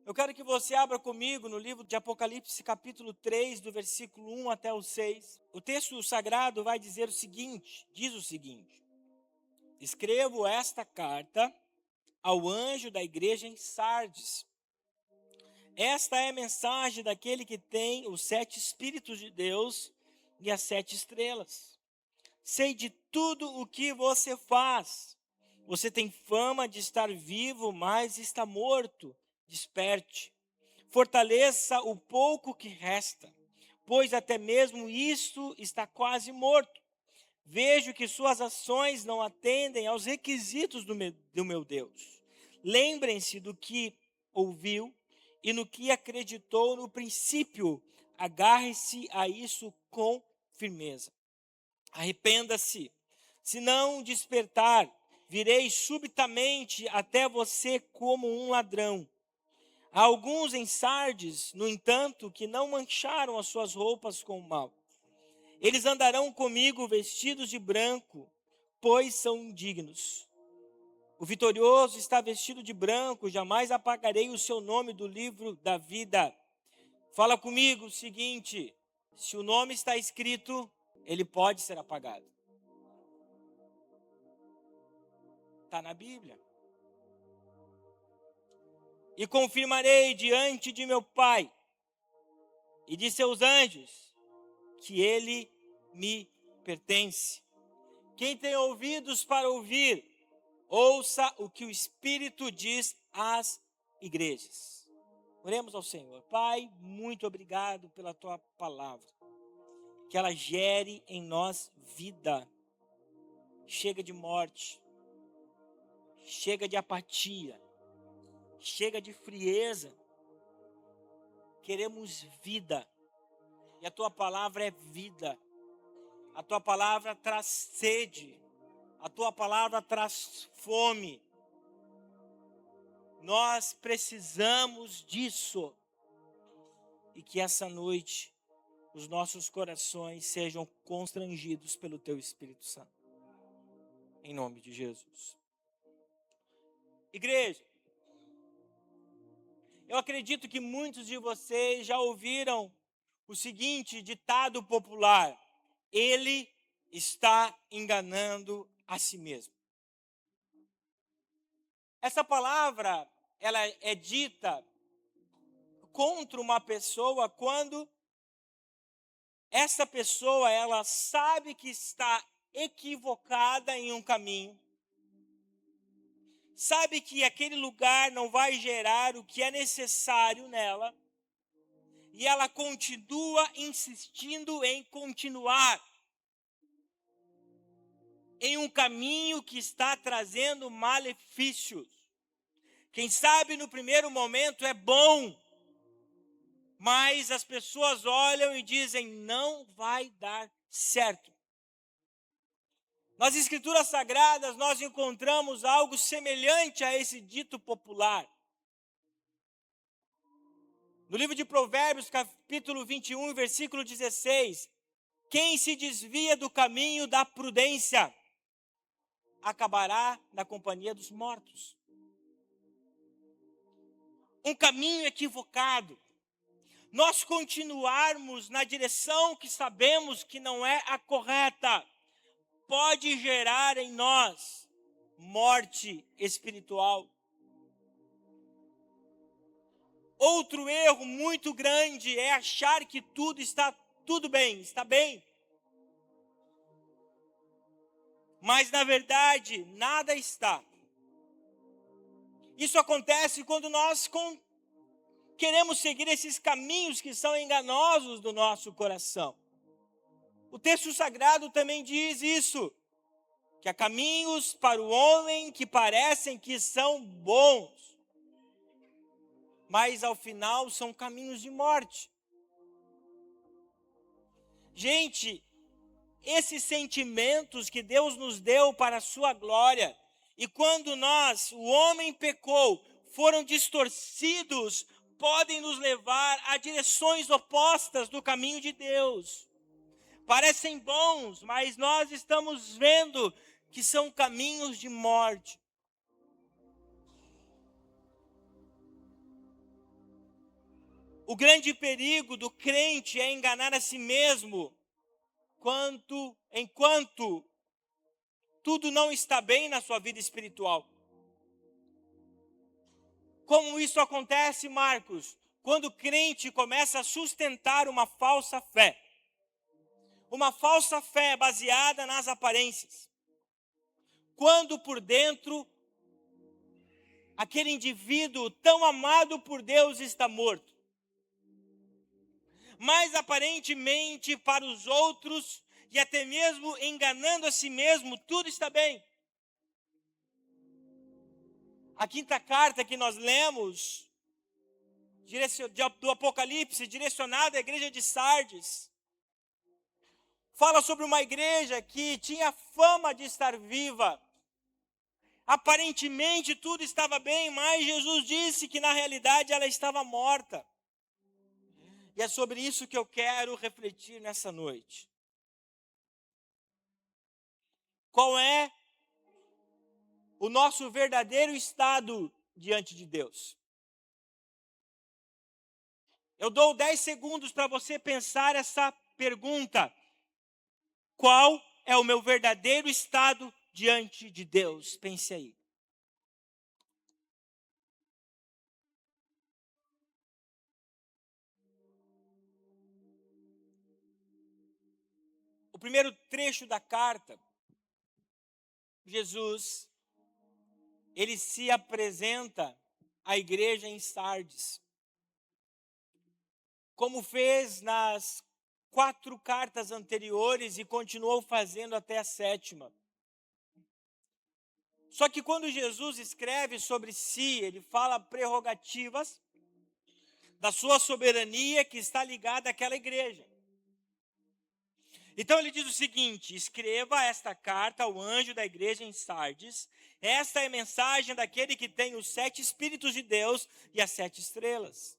Eu quero que você abra comigo no livro de Apocalipse, capítulo 3, do versículo 1 até o 6. O texto sagrado vai dizer o seguinte, diz o seguinte: escrevo esta carta ao anjo da igreja em Sardes. Esta é a mensagem daquele que tem os 7 Espíritos de Deus e as 7 estrelas. Sei de tudo o que você faz. Você tem fama de estar vivo, mas está morto. Desperte. Fortaleça o pouco que resta, pois até mesmo isto está quase morto. Vejo que suas ações não atendem aos requisitos do meu Deus. Lembrem-se do que ouviu e no que acreditou no princípio. Agarre-se a isso com firmeza. Arrependa-se. Se não despertar, virei subitamente até você como um ladrão. Há alguns em Sardes, no entanto, que não mancharam as suas roupas com o mal. Eles andarão comigo vestidos de branco, pois são dignos. O vitorioso está vestido de branco, jamais apagarei o seu nome do livro da vida. Fala comigo o seguinte: se o nome está escrito, ele pode ser apagado. Está na Bíblia. E confirmarei diante de meu Pai e de seus anjos que ele me pertence. Quem tem ouvidos para ouvir, ouça o que o Espírito diz às igrejas. Oremos ao Senhor. Pai, muito obrigado pela tua palavra. Que ela gere em nós vida. Chega de morte. Chega de apatia. Chega de frieza. Queremos vida. E a tua palavra é vida. A tua palavra traz sede. A tua palavra traz fome. Nós precisamos disso. E que essa noite os nossos corações sejam constrangidos pelo teu Espírito Santo. Em nome de Jesus. Igreja, eu acredito que muitos de vocês já ouviram o seguinte ditado popular: ele está enganando a si mesmo. Essa palavra, ela é dita contra uma pessoa quando essa pessoa, ela sabe que está equivocada em um caminho, sabe que aquele lugar não vai gerar o que é necessário nela, e ela continua insistindo em continuar em um caminho que está trazendo malefícios. Quem sabe no primeiro momento é bom, mas as pessoas olham e dizem, não vai dar certo. Nas Escrituras Sagradas nós encontramos algo semelhante a esse dito popular. No livro de Provérbios, capítulo 21, versículo 16, quem se desvia do caminho da prudência acabará na companhia dos mortos. Um caminho equivocado. Nós continuarmos na direção que sabemos que não é a correta, pode gerar em nós morte espiritual. Outro erro muito grande é achar que tudo está bem, está bem. Mas na verdade, nada está. Isso acontece quando nós queremos seguir esses caminhos que são enganosos do nosso coração. O texto sagrado também diz isso, que há caminhos para o homem que parecem que são bons, mas ao final são caminhos de morte. Gente, esses sentimentos que Deus nos deu para a sua glória, e quando o homem pecou, foram distorcidos, podem nos levar a direções opostas do caminho de Deus. Parecem bons, mas nós estamos vendo que são caminhos de morte. O grande perigo do crente é enganar a si mesmo enquanto tudo não está bem na sua vida espiritual. Como isso acontece, Marcos? Quando o crente começa a sustentar uma falsa fé. Uma falsa fé baseada nas aparências. Quando por dentro, aquele indivíduo tão amado por Deus está morto. Mas aparentemente para os outros, e até mesmo enganando a si mesmo, tudo está bem. A quinta carta que nós lemos, do Apocalipse, direcionada à igreja de Sardes, fala sobre uma igreja que tinha fama de estar viva. Aparentemente tudo estava bem, mas Jesus disse que na realidade ela estava morta. E é sobre isso que eu quero refletir nessa noite. Qual é o nosso verdadeiro estado diante de Deus? Eu dou 10 segundos para você pensar essa pergunta. Qual é o meu verdadeiro estado diante de Deus? Pense aí. O primeiro trecho da carta, Jesus, ele se apresenta à igreja em Sardes, como fez nas 4 cartas anteriores e continuou fazendo até a 7ª. Só que quando Jesus escreve sobre si, ele fala prerrogativas da sua soberania que está ligada àquela igreja. Então ele diz o seguinte: escreva esta carta ao anjo da igreja em Sardes. Esta é a mensagem daquele que tem os 7 Espíritos de Deus e as 7 estrelas.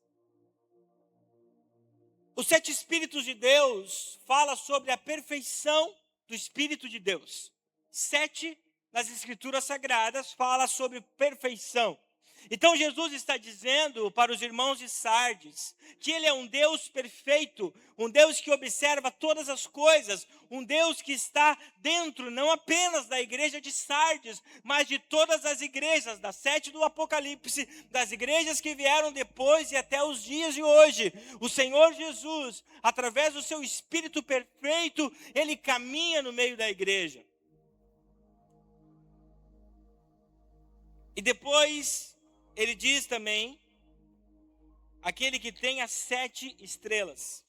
Os 7 Espíritos de Deus fala sobre a perfeição do Espírito de Deus. 7 nas Escrituras Sagradas fala sobre perfeição. Então Jesus está dizendo para os irmãos de Sardes que ele é um Deus perfeito, um Deus que observa todas as coisas, um Deus que está dentro não apenas da igreja de Sardes, mas de todas as igrejas, das 7 do Apocalipse, das igrejas que vieram depois e até os dias de hoje. O Senhor Jesus, através do seu Espírito perfeito, ele caminha no meio da igreja. E depois ele diz também, aquele que tem as 7 estrelas.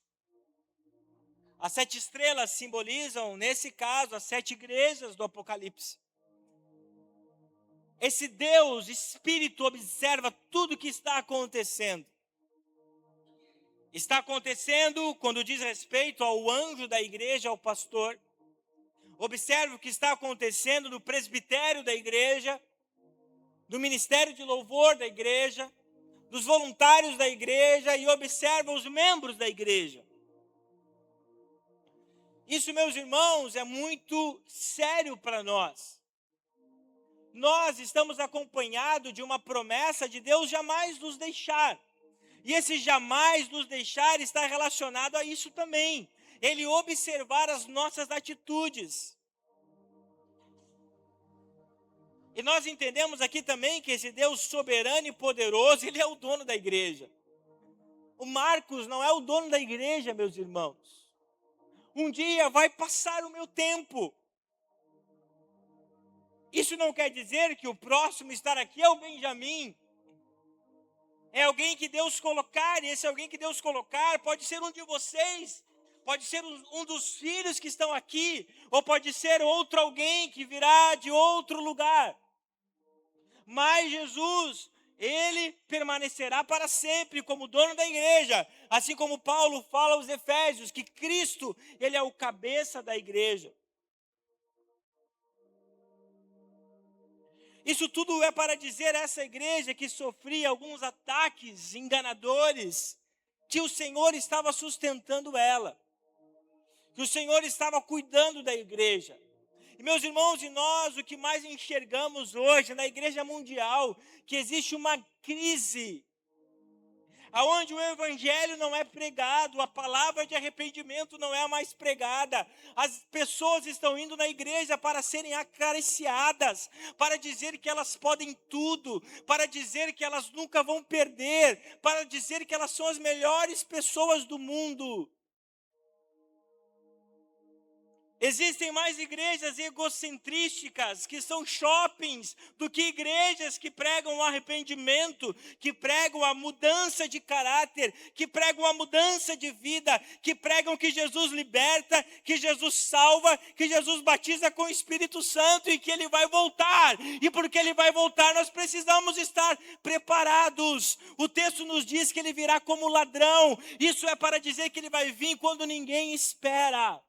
As 7 estrelas simbolizam, nesse caso, as 7 igrejas do Apocalipse. Esse Deus, Espírito, observa tudo o que está acontecendo. Está acontecendo quando diz respeito ao anjo da igreja, ao pastor. Observa o que está acontecendo no presbitério da igreja, do ministério de louvor da igreja, dos voluntários da igreja e observa os membros da igreja. Isso, meus irmãos, é muito sério para nós. Nós estamos acompanhados de uma promessa de Deus jamais nos deixar. E esse jamais nos deixar está relacionado a isso também. Ele observar as nossas atitudes. E nós entendemos aqui também que esse Deus soberano e poderoso, ele é o dono da igreja. O Marcos não é o dono da igreja, meus irmãos. Um dia vai passar o meu tempo. Isso não quer dizer que o próximo estar aqui é o Benjamim. É alguém que Deus colocar, e esse alguém que Deus colocar pode ser um de vocês, pode ser um dos filhos que estão aqui, ou pode ser outro alguém que virá de outro lugar. Mas Jesus, ele permanecerá para sempre como dono da igreja, assim como Paulo fala aos Efésios, que Cristo, ele é o cabeça da igreja. Isso tudo é para dizer a essa igreja que sofria alguns ataques enganadores, que o Senhor estava sustentando ela, que o Senhor estava cuidando da igreja. E meus irmãos, e nós o que mais enxergamos hoje na igreja mundial, que existe uma crise. aonde o evangelho não é pregado, a palavra de arrependimento não é mais pregada. As pessoas estão indo na igreja para serem acariciadas, para dizer que elas podem tudo, para dizer que elas nunca vão perder, para dizer que elas são as melhores pessoas do mundo. Existem mais igrejas egocentrísticas, que são shoppings, do que igrejas que pregam o arrependimento, que pregam a mudança de caráter, que pregam a mudança de vida, que pregam que Jesus liberta, que Jesus salva, que Jesus batiza com o Espírito Santo e que Ele vai voltar. E porque Ele vai voltar, nós precisamos estar preparados. O texto nos diz que Ele virá como ladrão. Isso é para dizer que Ele vai vir quando ninguém espera.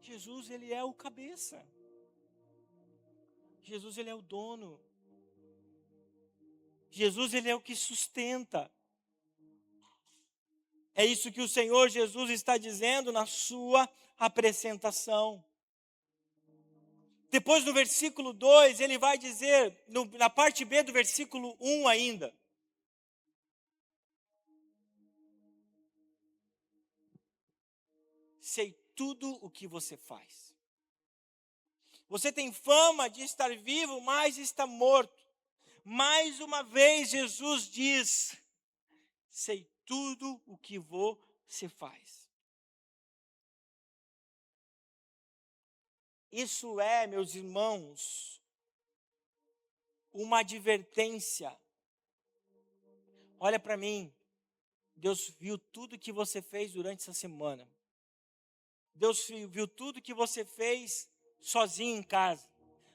Jesus, Ele é o cabeça. Jesus, Ele é o dono. Jesus, Ele é o que sustenta. É isso que o Senhor Jesus está dizendo na sua apresentação. Depois no versículo 2, Ele vai dizer, na parte B do versículo 1 ainda. Sei tudo o que você faz. Você tem fama de estar vivo, mas está morto. Mais uma vez Jesus diz, sei tudo o que você faz. Isso é, meus irmãos, uma advertência. Olha para mim, Deus viu tudo que você fez durante essa semana. Deus viu tudo que você fez sozinho em casa.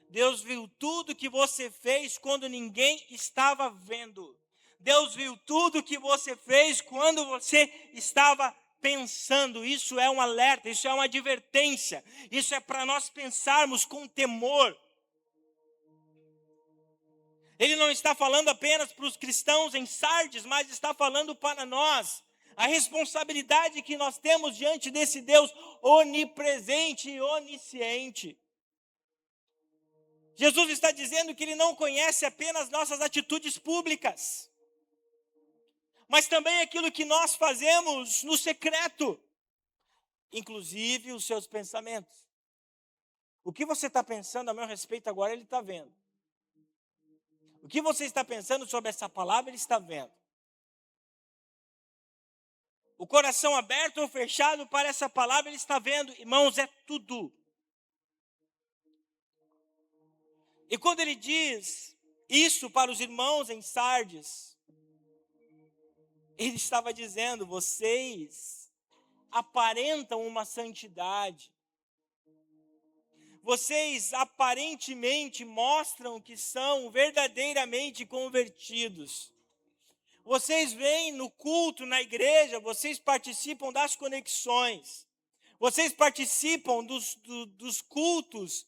Deus viu tudo que você fez quando ninguém estava vendo. Deus viu tudo que você fez quando você estava pensando. Isso é um alerta, isso é uma advertência. Isso é para nós pensarmos com temor. Ele não está falando apenas para os cristãos em Sardes, mas está falando para nós. A responsabilidade que nós temos diante desse Deus onipresente e onisciente. Jesus está dizendo que Ele não conhece apenas nossas atitudes públicas, mas também aquilo que nós fazemos no secreto, inclusive os seus pensamentos. O que você está pensando a meu respeito agora, Ele está vendo. O que você está pensando sobre essa palavra, Ele está vendo. O coração aberto ou fechado para essa palavra, Ele está vendo. Irmãos, é tudo. E quando Ele diz isso para os irmãos em Sardes, Ele estava dizendo, vocês aparentam uma santidade. Vocês aparentemente mostram que são verdadeiramente convertidos. Vocês vêm no culto, na igreja, vocês participam das conexões. Vocês participam dos cultos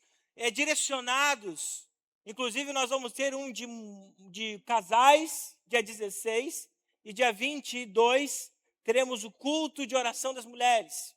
direcionados. Inclusive, nós vamos ter um de casais, dia 16, e dia 22, teremos o culto de oração das mulheres.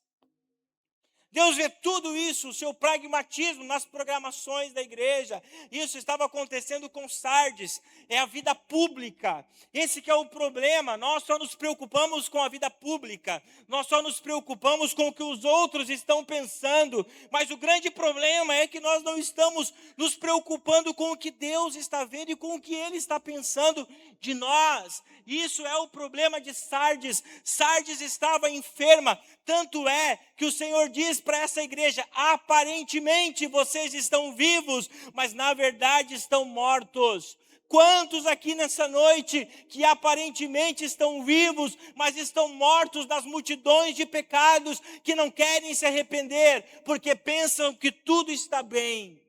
Deus vê tudo isso, o seu pragmatismo nas programações da igreja. Isso estava acontecendo com Sardes, é a vida pública. Esse que é o problema, nós só nos preocupamos com a vida pública. Nós só nos preocupamos com o que os outros estão pensando. Mas o grande problema é que nós não estamos nos preocupando com o que Deus está vendo e com o que Ele está pensando de nós. Isso é o problema de Sardes. Sardes estava enferma, tanto é que o Senhor diz para essa igreja, aparentemente vocês estão vivos, mas na verdade estão mortos. Quantos aqui nessa noite que aparentemente estão vivos, mas estão mortos nas multidões de pecados, que não querem se arrepender, porque pensam que tudo está bem.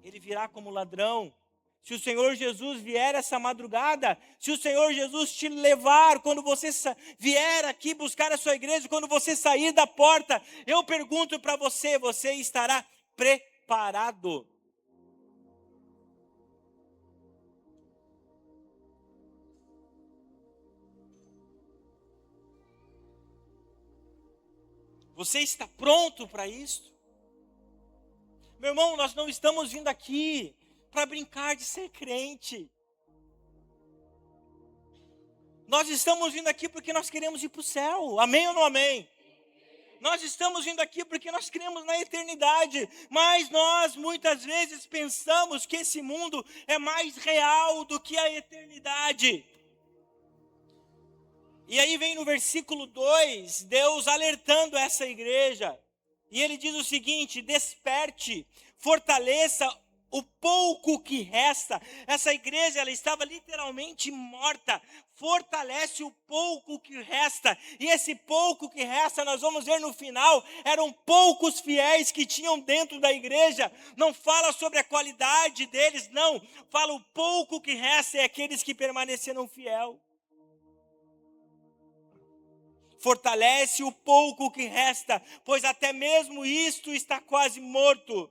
Ele virá como ladrão. Se o Senhor Jesus vier essa madrugada, se o Senhor Jesus te levar, quando você vier aqui buscar a sua igreja, quando você sair da porta, eu pergunto para você, você estará preparado? Você está pronto para isso? Meu irmão, nós não estamos vindo aqui para brincar de ser crente. Nós estamos vindo aqui porque nós queremos ir para o céu. Amém ou não amém? Nós estamos vindo aqui porque nós cremos na eternidade. Mas nós muitas vezes pensamos que esse mundo é mais real do que a eternidade. E aí vem no versículo 2, Deus alertando essa igreja. E ele diz o seguinte: desperte, fortaleça o pouco que resta. Essa igreja, ela estava literalmente morta. Fortalece o pouco que resta. E esse pouco que resta, nós vamos ver no final, eram poucos fiéis que tinham dentro da igreja. Não fala sobre a qualidade deles, não. Fala o pouco que resta é aqueles que permaneceram fiel. Fortalece o pouco que resta, pois até mesmo isto está quase morto.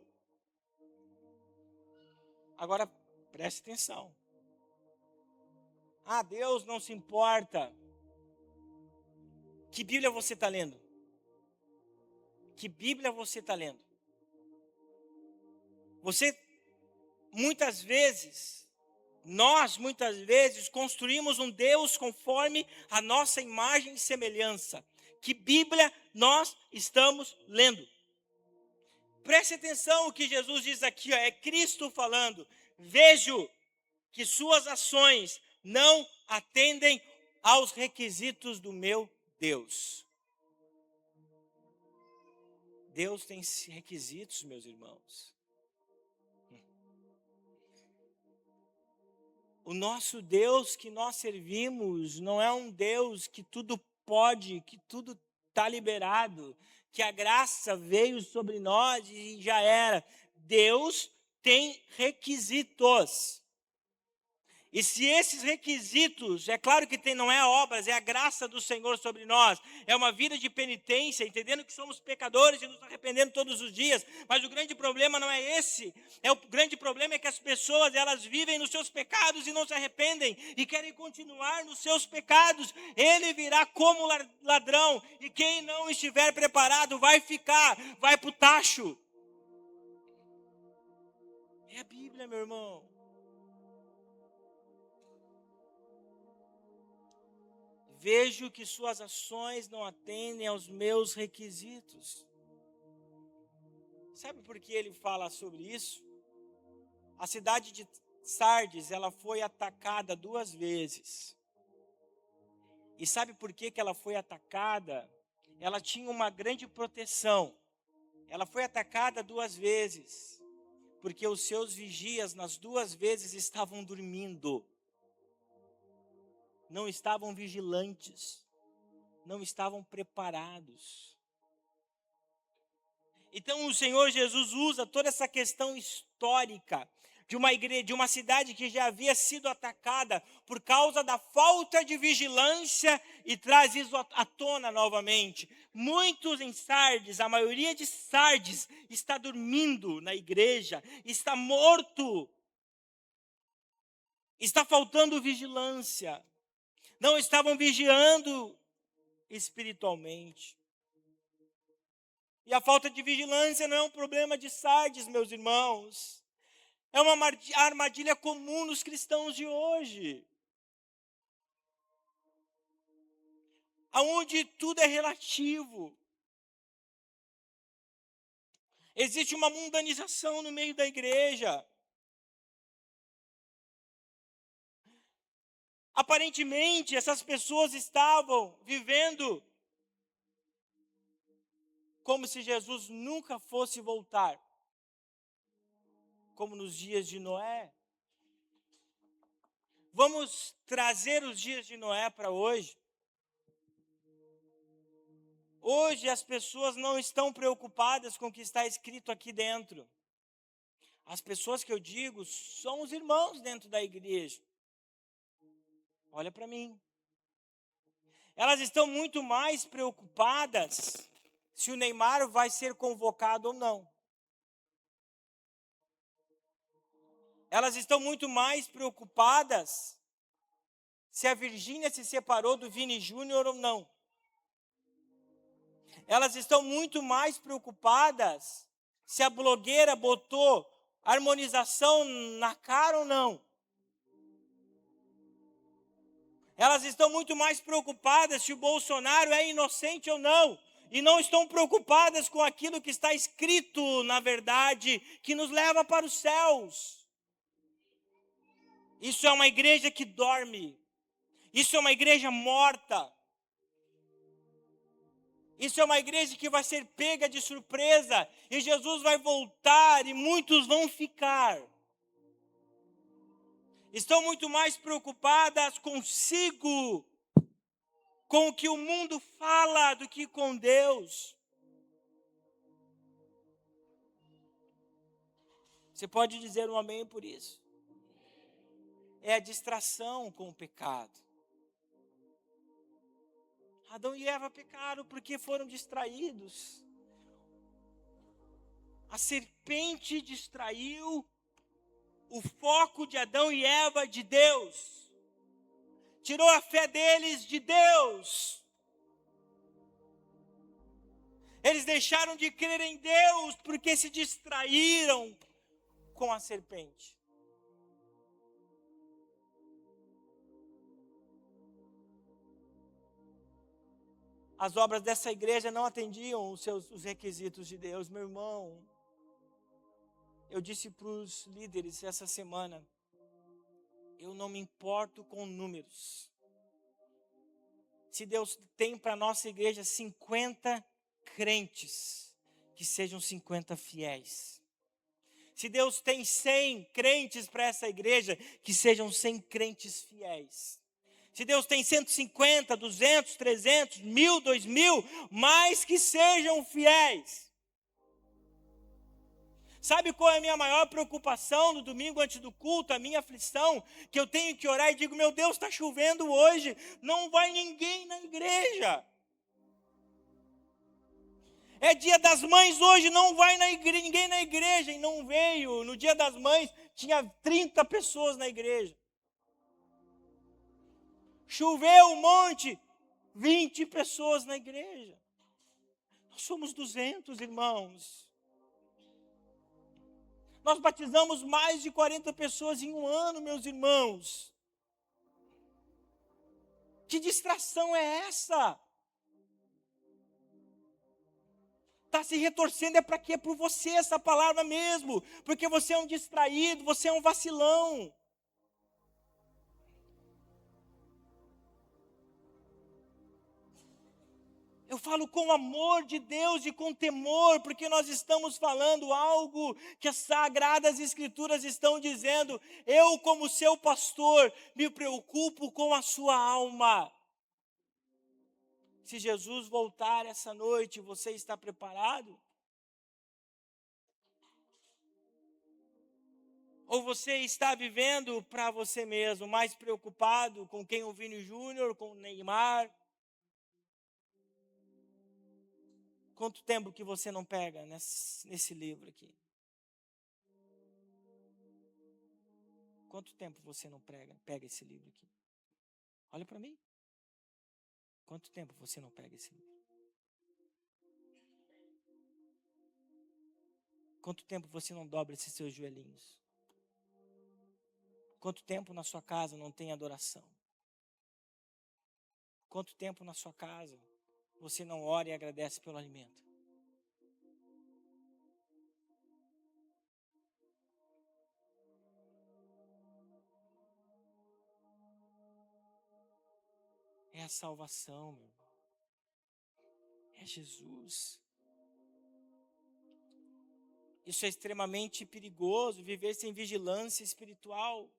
Agora, preste atenção. Deus não se importa. Que Bíblia você está lendo? Que Bíblia você está lendo? Nós muitas vezes construímos um Deus conforme a nossa imagem e semelhança. Que Bíblia nós estamos lendo? Preste atenção o que Jesus diz aqui, é Cristo falando. Vejo que suas ações não atendem aos requisitos do meu Deus. Deus tem requisitos, meus irmãos. O nosso Deus que nós servimos não é um Deus que tudo pode, que tudo está liberado, que a graça veio sobre nós e já era. Deus tem requisitos. E se esses requisitos, é claro que não é obras, é a graça do Senhor sobre nós, é uma vida de penitência, entendendo que somos pecadores e nos arrependendo todos os dias, mas o grande problema não é esse, o grande problema é que as pessoas, elas vivem nos seus pecados e não se arrependem, e querem continuar nos seus pecados. Ele virá como ladrão, e quem não estiver preparado vai para o tacho. É a Bíblia, meu irmão. Vejo que suas ações não atendem aos meus requisitos. Sabe por que ele fala sobre isso? A cidade de Sardes, ela foi atacada 2 vezes. E sabe por que ela foi atacada? Ela tinha uma grande proteção. Ela foi atacada 2 vezes. Porque os seus vigias nas 2 vezes estavam dormindo. Não estavam vigilantes, não estavam preparados. Então o Senhor Jesus usa toda essa questão histórica de uma igreja, de uma cidade que já havia sido atacada por causa da falta de vigilância, e traz isso à tona novamente. Muitos em Sardes, a maioria de Sardes está dormindo na igreja, está morto, está faltando vigilância. Não estavam vigiando espiritualmente. E a falta de vigilância não é um problema de Sardes, meus irmãos. É uma armadilha comum nos cristãos de hoje. Onde tudo é relativo. Existe uma mundanização no meio da igreja. Aparentemente, essas pessoas estavam vivendo como se Jesus nunca fosse voltar. Como nos dias de Noé. Vamos trazer os dias de Noé para hoje. Hoje as pessoas não estão preocupadas com o que está escrito aqui dentro. As pessoas que eu digo são os irmãos dentro da igreja. Olha para mim. Elas estão muito mais preocupadas se o Neymar vai ser convocado ou não. Elas estão muito mais preocupadas se a Virgínia se separou do Vini Júnior ou não. Elas estão muito mais preocupadas se a blogueira botou harmonização na cara ou não? Elas estão muito mais preocupadas se o Bolsonaro é inocente ou não. E não estão preocupadas com aquilo que está escrito, na verdade, que nos leva para os céus. Isso é uma igreja que dorme. Isso é uma igreja morta. Isso é uma igreja que vai ser pega de surpresa. E Jesus vai voltar e muitos vão ficar. Estão muito mais preocupadas consigo, com o que o mundo fala, do que com Deus. Você pode dizer um amém por isso? É a distração com o pecado. Adão e Eva pecaram porque foram distraídos. A serpente distraiu o foco de Adão e Eva de Deus. Tirou a fé deles de Deus. Eles deixaram de crer em Deus porque se distraíram com a serpente. As obras dessa igreja não atendiam os requisitos de Deus, meu irmão. Eu disse para os líderes essa semana, eu não me importo com números. Se Deus tem para a nossa igreja 50 crentes, que sejam 50 fiéis. Se Deus tem 100 crentes para essa igreja, que sejam 100 crentes fiéis. Se Deus tem 150, 200, 300, 1000, 2000, mais que sejam fiéis. Sabe qual é a minha maior preocupação no domingo antes do culto, a minha aflição? Que eu tenho que orar e digo, meu Deus, está chovendo hoje, não vai ninguém na igreja. É dia das mães hoje, não vai ninguém na igreja. E não veio, no dia das mães tinha 30 pessoas na igreja. Choveu um monte, 20 pessoas na igreja. Nós somos 200, irmãos. Nós batizamos mais de 40 pessoas em um ano, meus irmãos. Que distração é essa? Está se retorcendo, é para quê? É por você essa palavra mesmo. Porque você é um distraído, você é um vacilão. Eu falo com amor de Deus e com temor, porque nós estamos falando algo que as Sagradas Escrituras estão dizendo. Eu, como seu pastor, me preocupo com a sua alma. Se Jesus voltar essa noite, você está preparado? Ou você está vivendo para você mesmo, mais preocupado com quem o Vini Júnior, com o Neymar? Quanto tempo que você não pega nesse livro aqui? Quanto tempo você não pega esse livro aqui? Olha para mim. Quanto tempo você não pega esse livro? Quanto tempo você não dobra esses seus joelhinhos? Quanto tempo na sua casa não tem adoração? Quanto tempo na sua casa você não ora e agradece pelo alimento? É a salvação, meu irmão. É Jesus. Isso é extremamente perigoso, viver sem vigilância espiritual.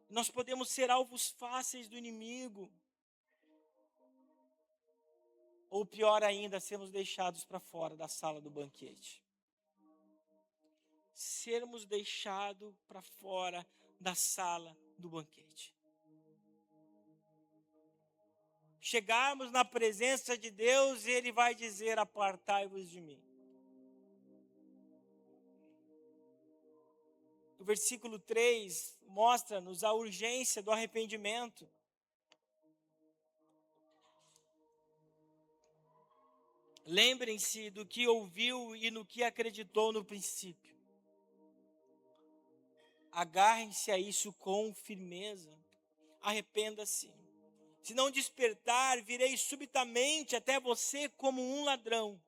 Nós podemos ser alvos fáceis do inimigo. Ou pior ainda, sermos deixados para fora da sala do banquete. Sermos deixados para fora da sala do banquete. Chegarmos na presença de Deus e Ele vai dizer, apartai-vos de mim. O versículo 3 mostra-nos a urgência do arrependimento. Lembrem-se do que ouviu e no que acreditou no princípio. Agarrem-se a isso com firmeza. Arrependa-se. Se não despertar, virei subitamente até você como um ladrão.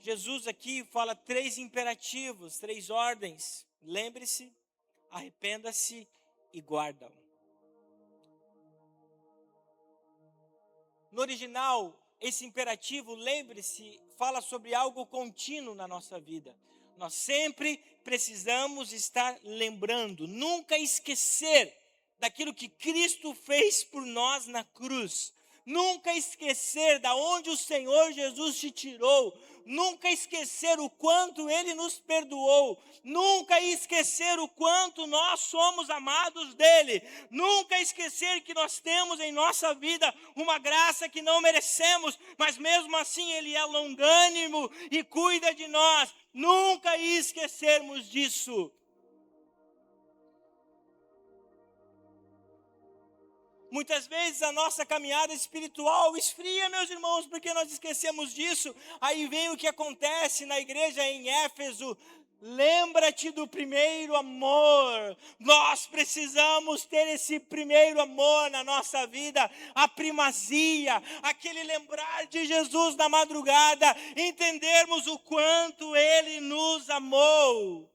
Jesus aqui fala 3 imperativos, 3 ordens. Lembre-se, arrependa-se e guarda. No original, esse imperativo, lembre-se, fala sobre algo contínuo na nossa vida. Nós sempre precisamos estar lembrando, nunca esquecer daquilo que Cristo fez por nós na cruz. Nunca esquecer da onde o Senhor Jesus te tirou. Nunca esquecer o quanto Ele nos perdoou. Nunca esquecer o quanto nós somos amados dEle. Nunca esquecer que nós temos em nossa vida uma graça que não merecemos, mas mesmo assim Ele é longânimo e cuida de nós. Nunca esquecermos disso. Muitas vezes a nossa caminhada espiritual esfria, meus irmãos, porque nós esquecemos disso. Aí vem o que acontece na igreja em Éfeso. Lembra-te do primeiro amor. Nós precisamos ter esse primeiro amor na nossa vida, a primazia, aquele lembrar de Jesus na madrugada, entendermos o quanto Ele nos amou.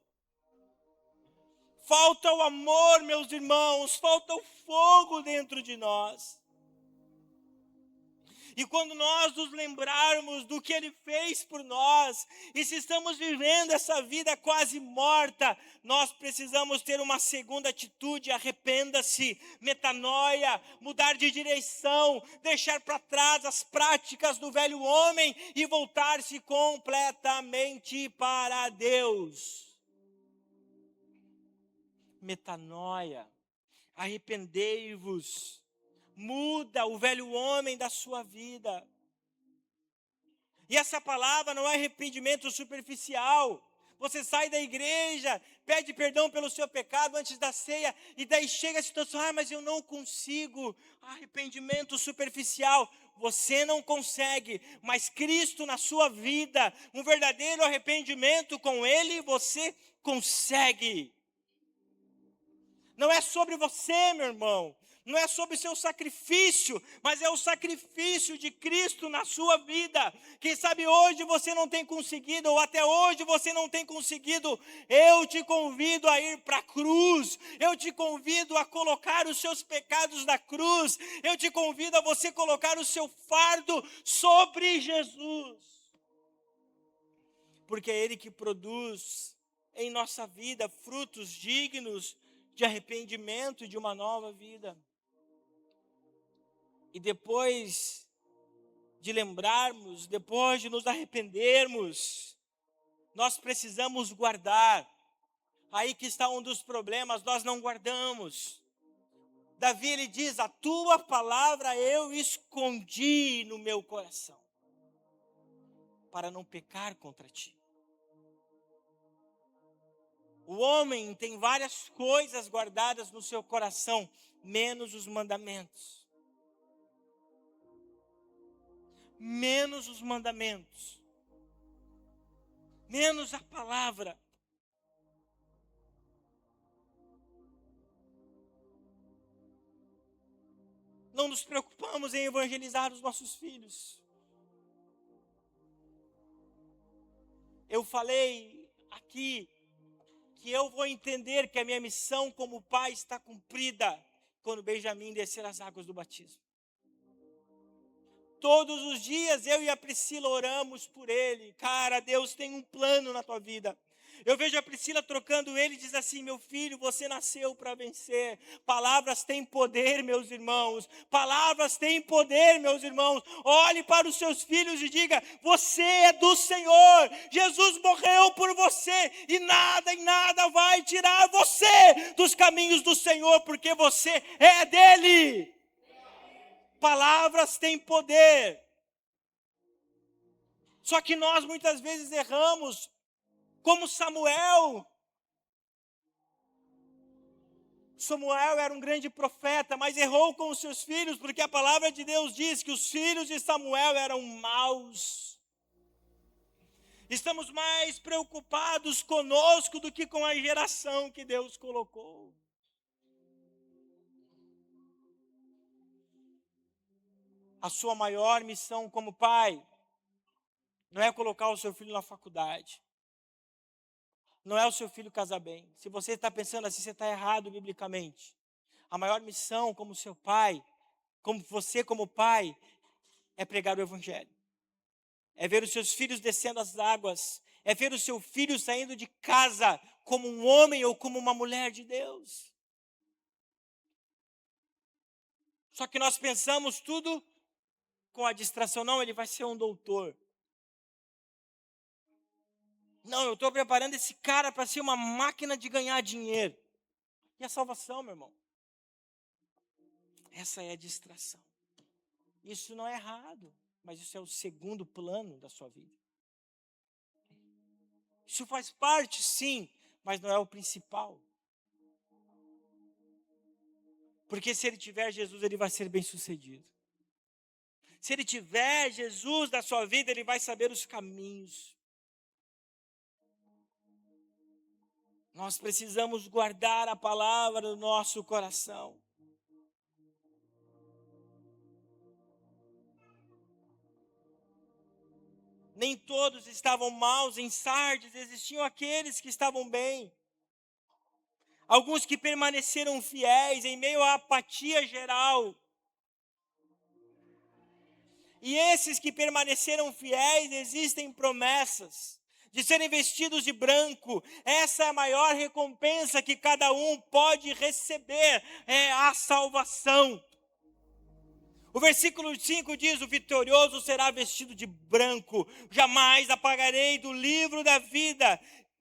Falta o amor, meus irmãos, falta o fogo dentro de nós. E quando nós nos lembrarmos do que Ele fez por nós, e se estamos vivendo essa vida quase morta, nós precisamos ter uma segunda atitude: arrependa-se, metanoia, mudar de direção, deixar para trás as práticas do velho homem e voltar-se completamente para Deus. Metanoia, arrependei-vos, muda o velho homem da sua vida. E essa palavra não é arrependimento superficial. Você sai da igreja, pede perdão pelo seu pecado antes da ceia, e daí chega a situação: mas eu não consigo. Arrependimento superficial. Você não consegue, mas Cristo na sua vida, um verdadeiro arrependimento com Ele, você consegue. Não é sobre você, meu irmão. Não é sobre o seu sacrifício, mas é o sacrifício de Cristo na sua vida. Quem sabe hoje você não tem conseguido, ou até hoje você não tem conseguido. Eu te convido a ir para a cruz. Eu te convido a colocar os seus pecados na cruz. Eu te convido a você colocar o seu fardo sobre Jesus. Porque é Ele que produz em nossa vida frutos dignos de arrependimento e de uma nova vida. E depois de lembrarmos, depois de nos arrependermos, nós precisamos guardar. Aí que está um dos problemas, nós não guardamos. Davi, ele diz: a tua palavra eu escondi no meu coração, para não pecar contra ti. O homem tem várias coisas guardadas no seu coração, menos os mandamentos. Menos os mandamentos. Menos a palavra. Não nos preocupamos em evangelizar os nossos filhos. Eu falei aqui que eu vou entender que a minha missão como pai está cumprida quando Benjamin descer as águas do batismo. Todos os dias eu e a Priscila oramos por ele. Cara, Deus tem um plano na tua vida. Eu vejo a Priscila trocando ele e diz assim: meu filho, você nasceu para vencer. Palavras têm poder, meus irmãos. Palavras têm poder, meus irmãos. Olhe para os seus filhos e diga: você é do Senhor. Jesus morreu por você e nada vai tirar você dos caminhos do Senhor, porque você é dele. Palavras têm poder. Só que nós muitas vezes erramos, como Samuel. Samuel era um grande profeta, mas errou com os seus filhos, porque a palavra de Deus diz que os filhos de Samuel eram maus. Estamos mais preocupados conosco do que com a geração que Deus colocou. A sua maior missão como pai não é colocar o seu filho na faculdade. Não é o seu filho casar bem. Se você está pensando assim, você está errado biblicamente. A maior missão como seu pai, como você como pai, é pregar o evangelho. É ver os seus filhos descendo as águas. É ver o seu filho saindo de casa como um homem ou como uma mulher de Deus. Só que nós pensamos tudo com a distração. Não, ele vai ser um doutor. Não, eu estou preparando esse cara para ser uma máquina de ganhar dinheiro. E a salvação, meu irmão? Essa é a distração. Isso não é errado, mas isso é o segundo plano da sua vida. Isso faz parte, sim, mas não é o principal. Porque se ele tiver Jesus, ele vai ser bem-sucedido. Se ele tiver Jesus na sua vida, ele vai saber os caminhos. Nós precisamos guardar a palavra no nosso coração. Nem todos estavam maus em Sardes, existiam aqueles que estavam bem. Alguns que permaneceram fiéis em meio à apatia geral. E esses que permaneceram fiéis, existem promessas de serem vestidos de branco. Essa é a maior recompensa que cada um pode receber, é a salvação. O versículo 5 diz: o vitorioso será vestido de branco, jamais apagarei do livro da vida.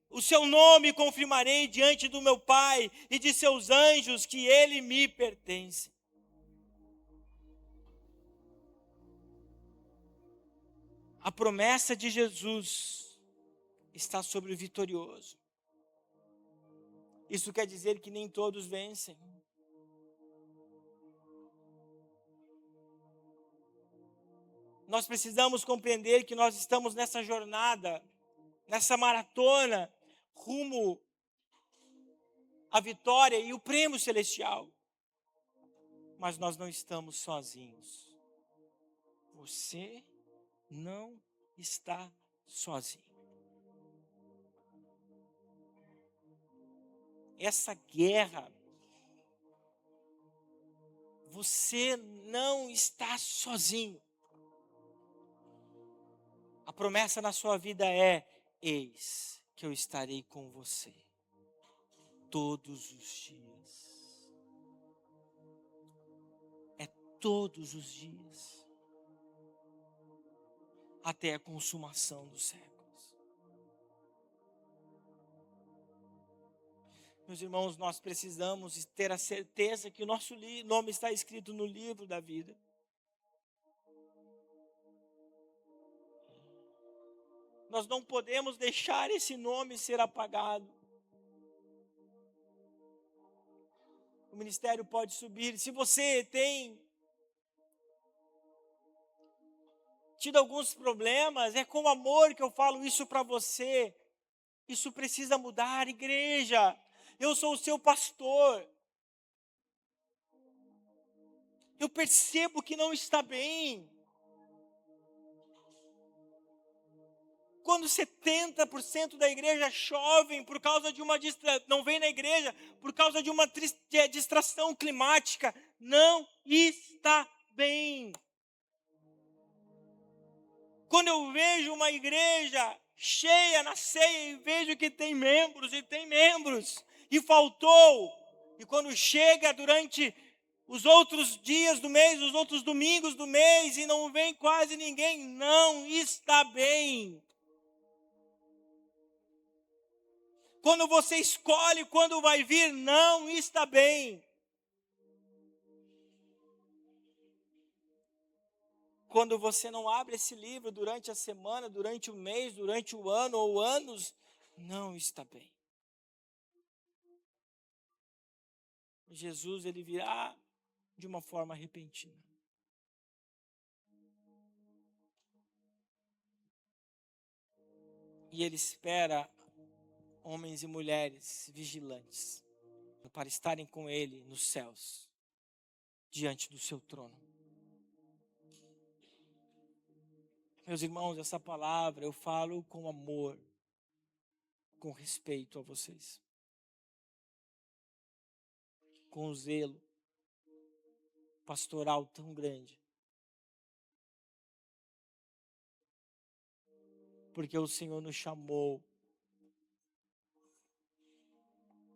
O seu nome confirmarei diante do meu Pai e de seus anjos que ele me pertence. A promessa de Jesus está sobre o vitorioso. Isso quer dizer que nem todos vencem. Nós precisamos compreender que nós estamos nessa jornada, nessa maratona, rumo à vitória e o prêmio celestial. Mas nós não estamos sozinhos. Você não está sozinho. Essa guerra, você não está sozinho. A promessa na sua vida é: eis que eu estarei com você todos os dias. É todos os dias. Até a consumação dos séculos. Meus irmãos, nós precisamos ter a certeza que o nosso nome está escrito no livro da vida. Nós não podemos deixar esse nome ser apagado. O ministério pode subir. Se você tem tido alguns problemas, é com amor que eu falo isso para você. Isso precisa mudar, igreja. Eu sou o seu pastor. Eu percebo que não está bem. Quando 70% da igreja chove por causa de uma não vem na igreja por causa de uma distração climática, não está bem. Quando eu vejo uma igreja cheia na ceia e vejo que tem membros e faltou, e quando chega durante os outros dias do mês, os outros domingos do mês e não vem quase ninguém, não está bem. Quando você escolhe quando vai vir, não está bem. Quando você não abre esse livro durante a semana, durante o mês, durante o ano ou anos, não está bem. Jesus ele virá de uma forma repentina. E ele espera homens e mulheres vigilantes para estarem com ele nos céus, diante do seu trono. Meus irmãos, essa palavra eu falo com amor, com respeito a vocês, com um zelo pastoral tão grande, porque o Senhor nos chamou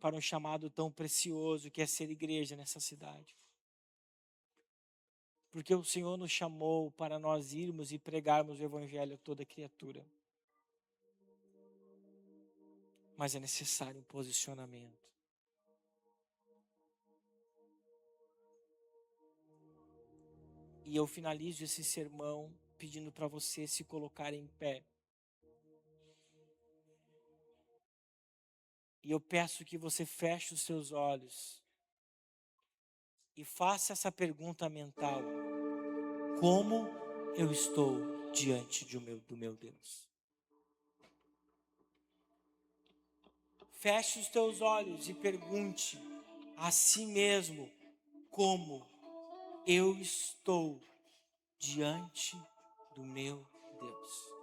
para um chamado tão precioso que é ser igreja nessa cidade. Porque o Senhor nos chamou para nós irmos e pregarmos o evangelho a toda criatura. Mas é necessário um posicionamento. E eu finalizo esse sermão pedindo para você se colocar em pé. E eu peço que você feche os seus olhos e faça essa pergunta mental: como eu estou diante do meu Deus? Feche os teus olhos e pergunte a si mesmo: como eu estou diante do meu Deus?